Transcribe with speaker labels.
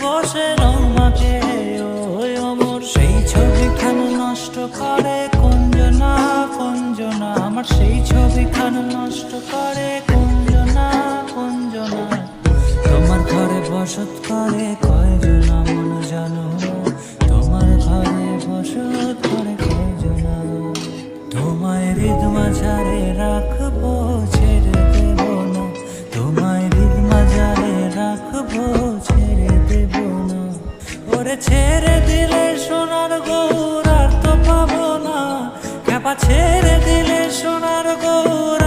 Speaker 1: বসে রমাকে ওই অমর সেই ছবিখানা নষ্ট করে কুঞ্জনা কুঞ্জনা আমার সেই ছবিখানা নষ্ট করে কুঞ্জনা কুঞ্জনা তোমার ঘরে বসত করে কয়জনা মন জানো তোমার ঘরে বসত করে কয়জনা তোমায় হৃদ মাঝারে রাখবো ছেড়ে দেব না তোমায় হৃদ মাঝারে রাখবো ছেড়ে দেব না ওরে ছেড়ে দিলে সোনার গৌর আর তো পাবো না খ্যাপা ছেড়ে দিলে সোনার গৌর